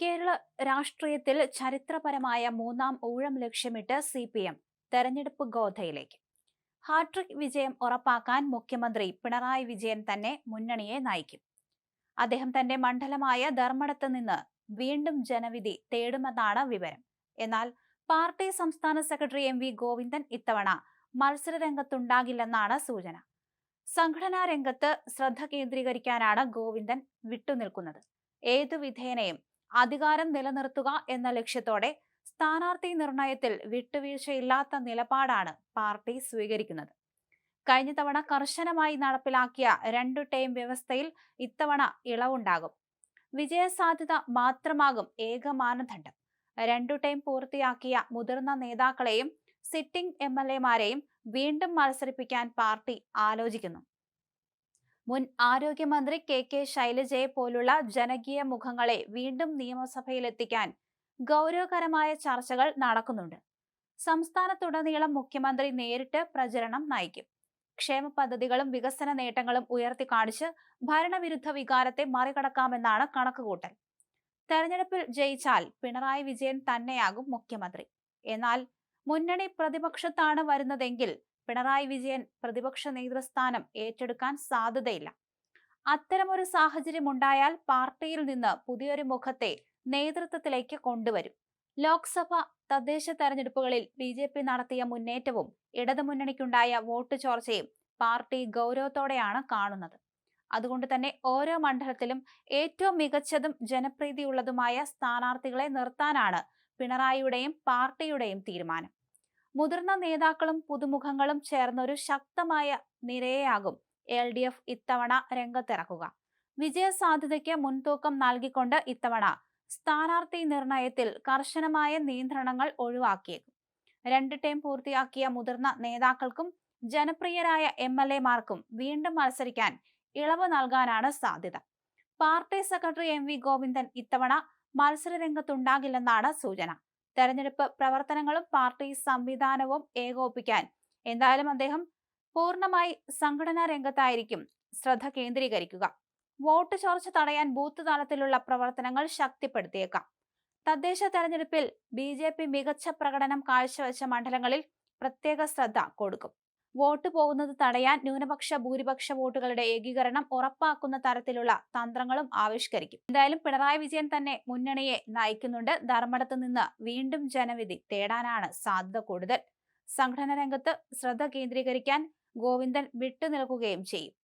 കേരള രാഷ്ട്രീയത്തിൽ ചരിത്രപരമായ മൂന്നാം ഊഴം ലക്ഷ്യമിട്ട് CPM തെരഞ്ഞെടുപ്പ് ഗോധയിലേക്ക്. ഹാട്രിക് വിജയം ഉറപ്പാക്കാൻ മുഖ്യമന്ത്രി പിണറായി വിജയൻ തന്നെ മുന്നണിയെ നയിക്കും. അദ്ദേഹം തന്റെ മണ്ഡലമായ ധർമ്മടത്ത് നിന്ന് വീണ്ടും ജനവിധി തേടുമെന്നാണ് വിവരം. എന്നാൽ പാർട്ടി സംസ്ഥാന സെക്രട്ടറി MV ഗോവിന്ദൻ ഇത്തവണ മത്സരരംഗത്തുണ്ടാകില്ലെന്നാണ് സൂചന. സംഘടനാ രംഗത്ത് ശ്രദ്ധ കേന്ദ്രീകരിക്കാനാണ് ഗോവിന്ദൻ വിട്ടുനിൽക്കുന്നത്. ഏതു വിധേനയും അധികാരം നിലനിർത്തുക എന്ന ലക്ഷ്യത്തോടെ സ്ഥാനാർത്ഥി നിർണയത്തിൽ വിട്ടുവീഴ്ചയില്ലാത്ത നിലപാടാണ് പാർട്ടി സ്വീകരിക്കുന്നത്. കഴിഞ്ഞ തവണ കർശനമായി നടപ്പിലാക്കിയ 2 ടേം വ്യവസ്ഥയിൽ ഇത്തവണ ഇളവുണ്ടാകും. വിജയസാധ്യത മാത്രമാകും ഏക മാനദണ്ഡം. 2 ടേം പൂർത്തിയാക്കിയ മുതിർന്ന നേതാക്കളെയും സിറ്റിംഗ് MLA-മാരെയും വീണ്ടും മത്സരിപ്പിക്കാൻ പാർട്ടി ആലോചിക്കുന്നു. മുൻ ആരോഗ്യമന്ത്രി KK ശൈലജയെ പോലുള്ള ജനകീയ മുഖങ്ങളെ വീണ്ടും നിയമസഭയിലെത്തിക്കാൻ ഗൗരവകരമായ ചർച്ചകൾ നടക്കുന്നുണ്ട്. സംസ്ഥാനത്തുടനീളം മുഖ്യമന്ത്രി നേരിട്ട് പ്രചരണം നയിക്കും. ക്ഷേമ പദ്ധതികളും വികസന നേട്ടങ്ങളും ഉയർത്തിക്കാണിച്ച് ഭരണവിരുദ്ധ വികാരത്തെ മറികടക്കാമെന്നാണ് കണക്കുകൂട്ടൽ. തെരഞ്ഞെടുപ്പിൽ ജയിച്ചാൽ പിണറായി വിജയൻ തന്നെയാകും മുഖ്യമന്ത്രി. എന്നാൽ മുന്നണി പ്രതിപക്ഷത്താണ് വരുന്നതെങ്കിൽ പിണറായി വിജയൻ പ്രതിപക്ഷ നേതൃസ്ഥാനം ഏറ്റെടുക്കാൻ സാധ്യതയില്ല. അത്തരമൊരു സാഹചര്യം ഉണ്ടായാൽ പാർട്ടിയിൽ നിന്ന് പുതിയൊരു മുഖത്തെ നേതൃത്വത്തിലേക്ക് കൊണ്ടുവരും. ലോക്സഭ തദ്ദേശ തെരഞ്ഞെടുപ്പുകളിൽ BJP നടത്തിയ മുന്നേറ്റവും ഇടതുമുന്നണിക്കുണ്ടായ വോട്ട് ചോർച്ചയും പാർട്ടി ഗൗരവത്തോടെയാണ് കാണുന്നത്. അതുകൊണ്ട് തന്നെ ഓരോ മണ്ഡലത്തിലും ഏറ്റവും മികച്ചതും ജനപ്രീതിയുള്ളതുമായ സ്ഥാനാർത്ഥികളെ നിർത്താനാണ് പിണറായിയുടെയും പാർട്ടിയുടെയും തീരുമാനം. മുതിർന്ന നേതാക്കളും പുതുമുഖങ്ങളും ചേർന്നൊരു ശക്തമായ നിരയെയാകും LDF ഇത്തവണ രംഗത്തിറക്കുക. വിജയസാധ്യതയ്ക്ക് മുൻതൂക്കം നൽകിക്കൊണ്ട് ഇത്തവണ സ്ഥാനാർത്ഥി നിർണയത്തിൽ കർശനമായ നിയന്ത്രണങ്ങൾ ഒഴിവാക്കിയേക്കും. 2 ടേം പൂർത്തിയാക്കിയ മുതിർന്ന നേതാക്കൾക്കും ജനപ്രിയരായ MLA-മാർക്കും വീണ്ടും മത്സരിക്കാൻ ഇളവ് നൽകാനാണ് സാധ്യത. പാർട്ടി സെക്രട്ടറി MV ഗോവിന്ദൻ ഇത്തവണ മത്സരരംഗത്തുണ്ടാകില്ലെന്നാണ് സൂചന. തെരഞ്ഞെടുപ്പ് പ്രവർത്തനങ്ങളും പാർട്ടി സംവിധാനവും ഏകോപിപ്പിക്കാൻ എന്തായാലും അദ്ദേഹം പൂർണ്ണമായി സംഘടനാ രംഗത്തായിരിക്കും ശ്രദ്ധ കേന്ദ്രീകരിക്കുക. വോട്ട് ചോർച്ച തടയാൻ ബൂത്ത് തലത്തിലുള്ള പ്രവർത്തനങ്ങൾ ശക്തിപ്പെടുത്തിയേക്കാം. തദ്ദേശ തെരഞ്ഞെടുപ്പിൽ BJP മികച്ച പ്രകടനം കാഴ്ചവെച്ച മണ്ഡലങ്ങളിൽ പ്രത്യേക ശ്രദ്ധ കൊടുക്കും. വോട്ട് പോകുന്നത് തടയാൻ ന്യൂനപക്ഷ ഭൂരിപക്ഷ വോട്ടുകളുടെ ഏകീകരണം ഉറപ്പാക്കുന്ന തരത്തിലുള്ള തന്ത്രങ്ങളും ആവിഷ്കരിക്കും. എന്തായാലും പിണറായി വിജയൻ തന്നെ മുന്നണിയെ നയിക്കുന്നുണ്ട്. ധർമ്മടത്ത് നിന്ന് വീണ്ടും ജനവിധി തേടാനാണ് സാധ്യത കൂടുതൽ. സംഘടനാ രംഗത്ത് ശ്രദ്ധ കേന്ദ്രീകരിക്കാൻ ഗോവിന്ദൻ വിട്ടുനിൽക്കുകയും ചെയ്യും.